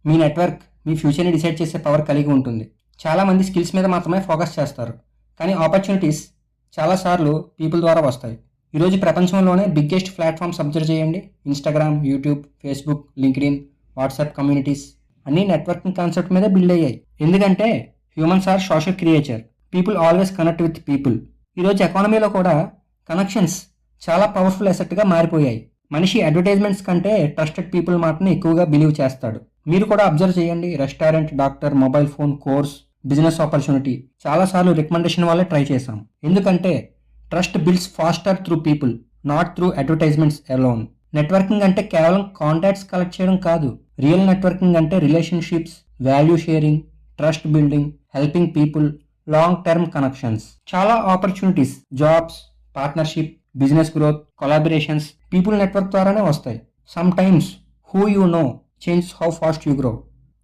మీ network మీ ఫ్యూచర్ని decide చేసే power కలిగి ఉంటుంది. చాలామంది స్కిల్స్ మీద మాత్రమే ఫోకస్ చేస్తారు, కానీ ఆపర్చునిటీస్ చాలాసార్లు పీపుల్ ద్వారా వస్తాయి. ఈరోజు ప్రపంచంలోనే బిగ్గెస్ట్ ప్లాట్ఫామ్స్ అబ్జర్వ్ చేయండి. Instagram, YouTube, Facebook, LinkedIn, WhatsApp communities అన్నీ నెట్వర్కింగ్ కాన్సెప్ట్ మీద బిల్డ్ అయ్యాయి. ఎందుకంటే humans are social creature. People always connect with people. ఈరోజు ఎకానమీలో కూడా కనెక్షన్స్ చాలా పవర్ఫుల్ అసెట్గా మారిపోయాయి. మనిషి అడ్వర్టైజ్మెంట్స్ కంటే ట్రస్టెడ్ పీపుల్ మాటని ఎక్కువగా బిలీవ్ చేస్తాడు. మీరు కూడా అబ్జర్వ్ చేయండి. Restaurant, doctor, mobile phone, course, business opportunity చాలాసార్లు రికమెండేషన్ వల్లే ట్రై చేశాం. ఎందుకంటే trust builds faster through people, not through advertisements alone. Networking అంటే కేవలం కాంటాక్ట్స్ కలెక్ట్ చేయడం కాదు. రియల్ నెట్వర్కింగ్ అంటే relationships, value sharing, trust building, helping people, long term connections. చాలా opportunities, jobs, partnership, business growth, collaborations people network ద్వారానే వస్తాయి. Sometimes who you know change how fast you grow.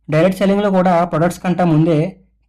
Direct సెల్లింగ్లో కూడా products కంటే ముందే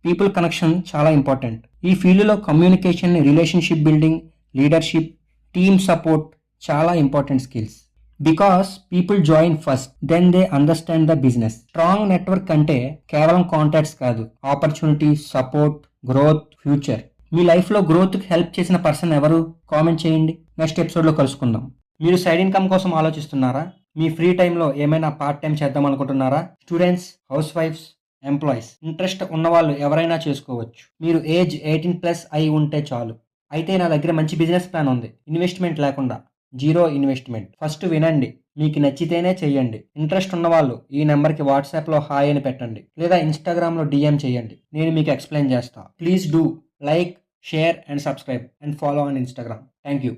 people connection చాలా important. ఈ ఫీల్డ్లో communication, relationship building, leadership, team support చాలా important skills. Because people join first, then they understand the business. Strong network అంటే కేవలం కాంటాక్ట్స్ కాదు, ఆపర్చునిటీ, సపోర్ట్, గ్రోత్, ఫ్యూచర్. మీ లైఫ్లో గ్రోత్కి హెల్ప్ చేసిన పర్సన్ ఎవరు? కామెంట్ చేయండి. నెక్స్ట్ ఎపిసోడ్లో కలుసుకుందాం. మీరు సైడ్ ఇన్కమ్ కోసం ఆలోచిస్తున్నారా? మీ ఫ్రీ టైంలో ఏమైనా పార్ట్ టైం చేద్దాం అనుకుంటున్నారా? స్టూడెంట్స్, హౌస్ వైఫ్స్, ఎంప్లాయీస్, ఇంట్రెస్ట్ ఉన్నవాళ్ళు ఎవరైనా చేసుకోవచ్చు. మీరు ఏజ్ 18+ అయి ఉంటే చాలు. అయితే నా దగ్గర మంచి బిజినెస్ ప్లాన్ ఉంది. ఇన్వెస్ట్మెంట్ లేకుండా, జీరో ఇన్వెస్ట్మెంట్. ఫస్ట్ వినండి, మీకు నచ్చితేనే చెయ్యండి. ఇంట్రెస్ట్ ఉన్నవాళ్ళు ఈ నెంబర్కి వాట్సాప్లో హాయ్ అని పెట్టండి, లేదా ఇన్స్టాగ్రామ్లో డిఎం చేయండి. నేను మీకు ఎక్స్ప్లెయిన్ చేస్తా. Please do like, share and subscribe and follow on Instagram. Thank you.